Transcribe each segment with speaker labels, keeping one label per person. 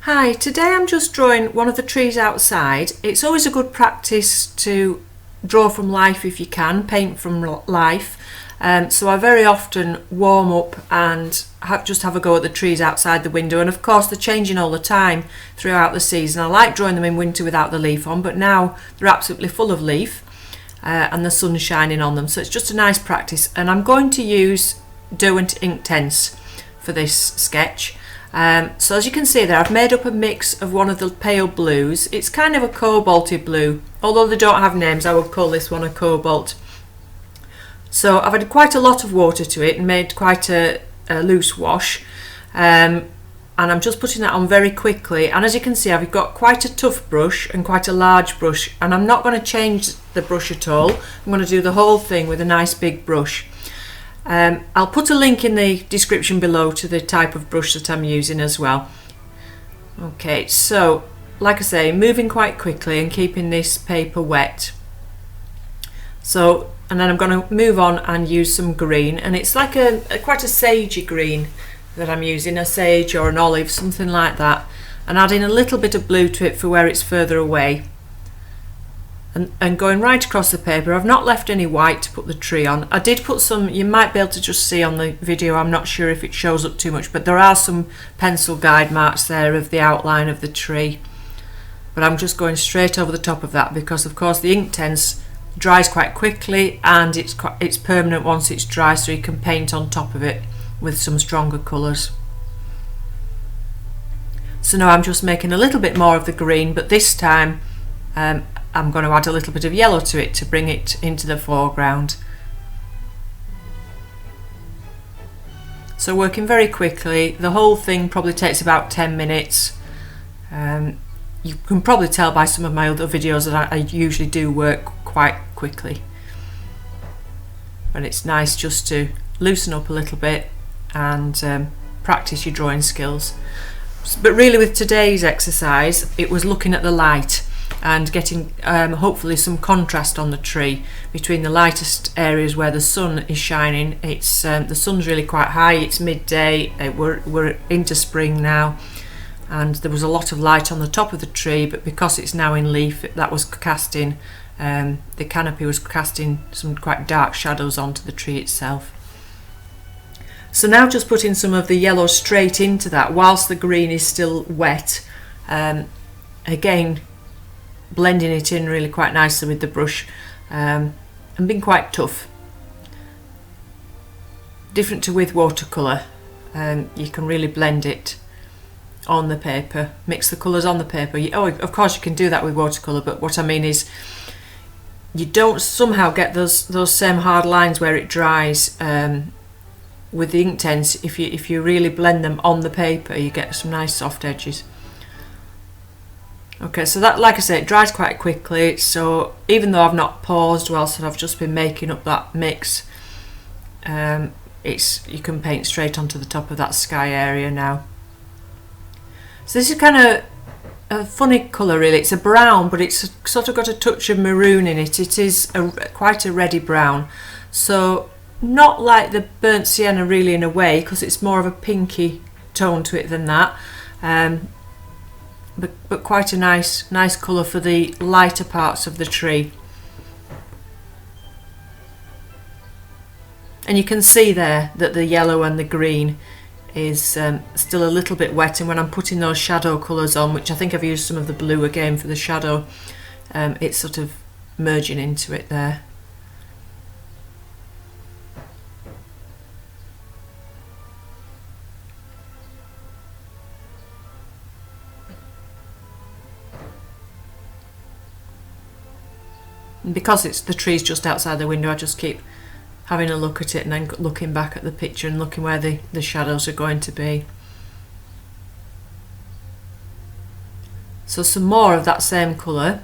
Speaker 1: Hi, today I'm just drawing one of the trees outside. It's always a good practice to draw from life if you can, paint from life. So I very often warm up and just have a go at the trees outside the window, and of course they're changing all the time throughout the season. I like drawing them in winter without the leaf on, but now they're absolutely full of leaf and the sun's shining on them, so it's just a nice practice. And I'm going to use Derwent Inktense for this sketch. So as you can see there, I've made up a mix of one of the pale blues. It's kind of a cobalty blue, although they don't have names. I would call this one a cobalt. So I've added quite a lot of water to it and made quite a loose wash, and I'm just putting that on very quickly. And as you can see, I've got quite a tough brush and quite a large brush, and I'm not going to change the brush at all. I'm going to do the whole thing with a nice big brush. I'll put a link in the description below to the type of brush that I'm using as well. Okay, so like I say, moving quite quickly and keeping this paper wet. So, and then I'm going to move on and use some green, and it's like quite a sagey green that I'm using, a sage or an olive, something like that, and adding a little bit of blue to it for where it's further away. And going right across the paper. I've not left any white to put the tree on. I did put some, you might be able to just see on the video, I'm not sure if it shows up too much, but there are some pencil guide marks there of the outline of the tree. But I'm just going straight over the top of that because of course the Inktense dries quite quickly, and it's permanent once it's dry, so you can paint on top of it with some stronger colours. So now I'm just making a little bit more of the green, but this time I'm going to add a little bit of yellow to it to bring it into the foreground. So working very quickly, the whole thing probably takes about 10 minutes. You can probably tell by some of my other videos that I usually do work quite quickly. But it's nice just to loosen up a little bit and practice your drawing skills. But really with today's exercise, it was looking at the light and getting hopefully some contrast on the tree between the lightest areas where the sun is shining. It's the sun's really quite high, it's midday, we're into spring now, and there was a lot of light on the top of the tree, but because it's now in leaf, that was casting, the canopy was casting some quite dark shadows onto the tree itself. So now just putting some of the yellow straight into that whilst the green is still wet, again blending it in really quite nicely with the brush, and being quite tough. Different to with watercolour, you can really blend it on the paper, mix the colours on the paper. Of course you can do that with watercolour, but what I mean is you don't somehow get those same hard lines where it dries with the Inktense. If you really blend them on the paper, you get some nice soft edges. Okay, so that, like I say, it dries quite quickly, so even though I've not paused whilst I've just been making up that mix, you can paint straight onto the top of that sky area now. So this is kind of a funny colour really. It's a brown, but it's sort of got a touch of maroon in it. It is quite a reddy brown, so not like the burnt sienna really in a way, because it's more of a pinky tone to it than that. But quite a nice colour for the lighter parts of the tree. And you can see there that the yellow and the green is still a little bit wet, and when I'm putting those shadow colours on, which I think I've used some of the blue again for the shadow, it's sort of merging into it there. And because the tree's just outside the window, I just keep having a look at it and then looking back at the picture and looking where the shadows are going to be. So some more of that same colour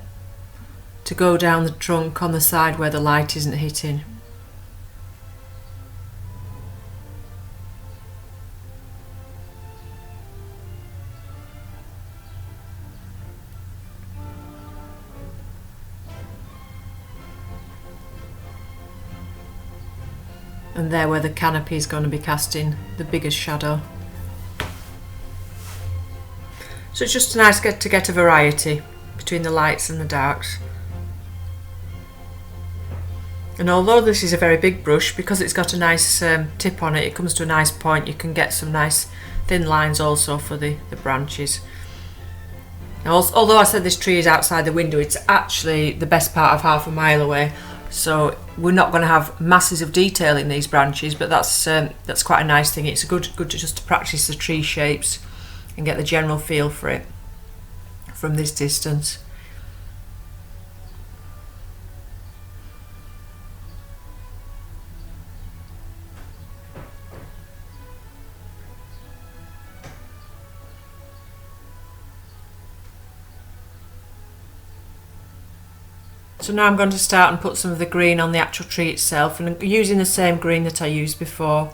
Speaker 1: to go down the trunk on the side where the light isn't hitting. And there where the canopy is going to be casting the biggest shadow. So it's just nice to get a variety between the lights and the darks. And although this is a very big brush, because it's got a nice tip on it, it comes to a nice point, you can get some nice thin lines also for the branches. Now, although I said this tree is outside the window, it's actually the best part of half a mile away, so we're not going to have masses of detail in these branches, but that's quite a nice thing. It's good to just to practice the tree shapes and get the general feel for it from this distance. So now I'm going to start and put some of the green on the actual tree itself, and using the same green that I used before,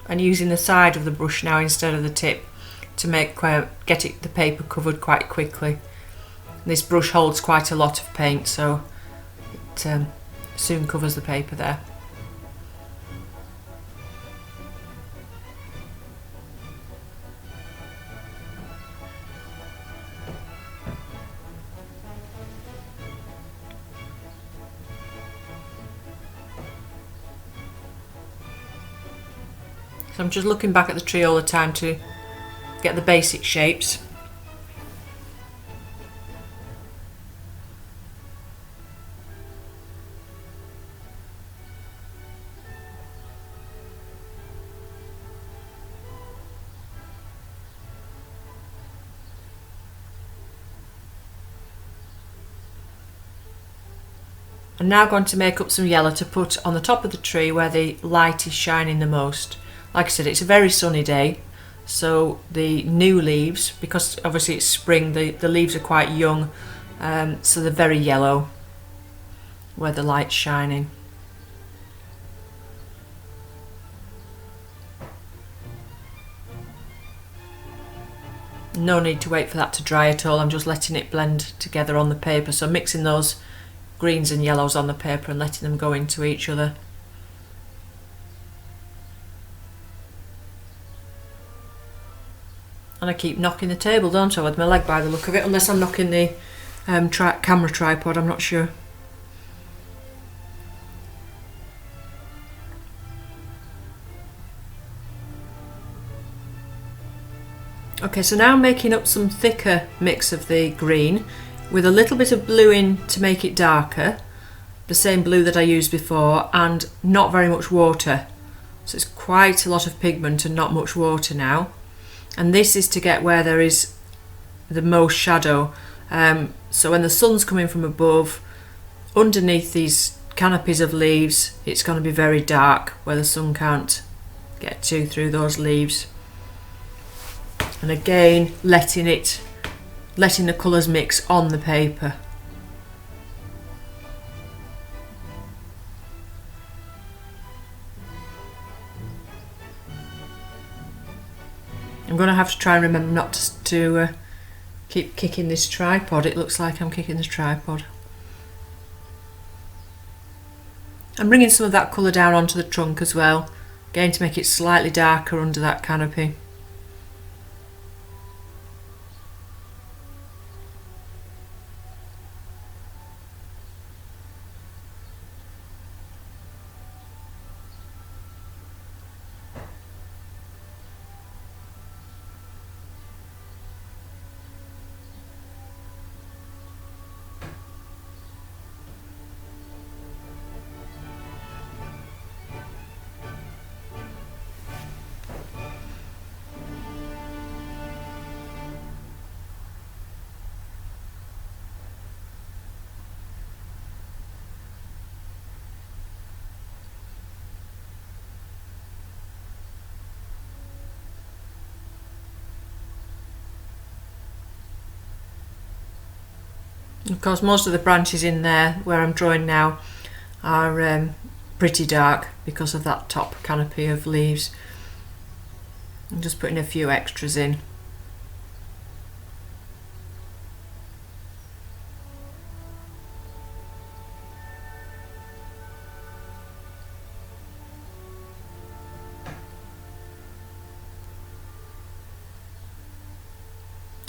Speaker 1: and using the side of the brush now instead of the tip to get the paper covered quite quickly. This brush holds quite a lot of paint, so it soon covers the paper there. So I'm just looking back at the tree all the time to get the basic shapes. I'm now going to make up some yellow to put on the top of the tree where the light is shining the most. Like I said, it's a very sunny day, so the new leaves, because obviously it's spring, the leaves are quite young, so they're very yellow where the light's shining. No need to wait for that to dry at all, I'm just letting it blend together on the paper, so mixing those greens and yellows on the paper and letting them go into each other. And I keep knocking the table, don't I, with my leg by the look of it, unless I'm knocking the camera tripod, I'm not sure. Okay, so now I'm making up some thicker mix of the green with a little bit of blue in to make it darker, the same blue that I used before, and not very much water. So it's quite a lot of pigment and not much water now. And this is to get where there is the most shadow. So when the sun's coming from above, underneath these canopies of leaves, it's going to be very dark where the sun can't get to through those leaves. And again, letting the colours mix on the paper. I'm going to have to try and remember not to keep kicking this tripod. It looks like I'm kicking this tripod. I'm bringing some of that colour down onto the trunk as well, again to make it slightly darker under that canopy. Of course, most of the branches in there where I'm drawing now are pretty dark because of that top canopy of leaves. I'm just putting a few extras in.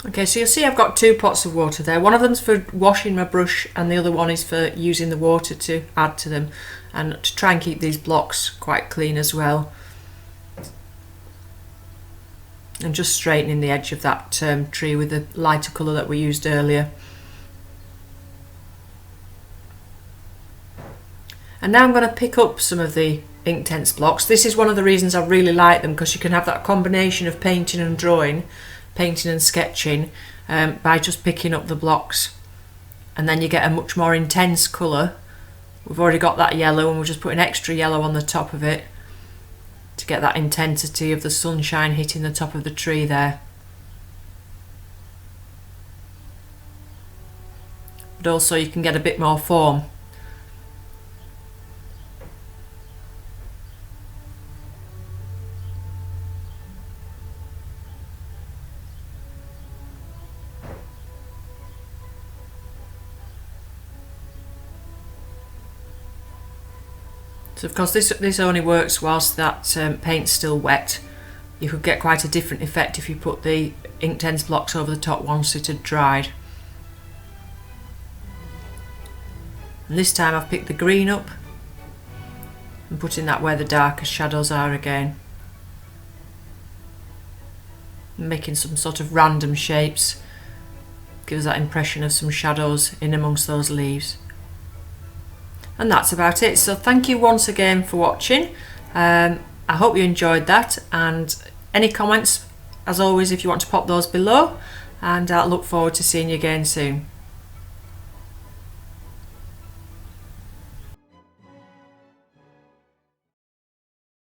Speaker 1: Okay, so you'll see I've got 2 pots of water there. One of them's for washing my brush and the other one is for using the water to add to them and to try and keep these blocks quite clean as well. And just straightening the edge of that tree with the lighter colour that we used earlier. And now I'm going to pick up some of the Inktense blocks. This is one of the reasons I really like them, because you can have that combination of painting and drawing, painting and sketching, by just picking up the blocks, and then you get a much more intense colour. We've already got that yellow and we'll just put an extra yellow on the top of it to get that intensity of the sunshine hitting the top of the tree there. But also you can get a bit more form. So of course this only works whilst that paint's still wet. You could get quite a different effect if you put the Inktense blocks over the top once it had dried. And this time I've picked the green up and putting that where the darker shadows are again. And making some sort of random shapes. Gives that impression of some shadows in amongst those leaves. And that's about it. So thank you once again for watching. I hope you enjoyed that, and any comments, as always, if you want to pop those below, and I look forward to seeing you again soon.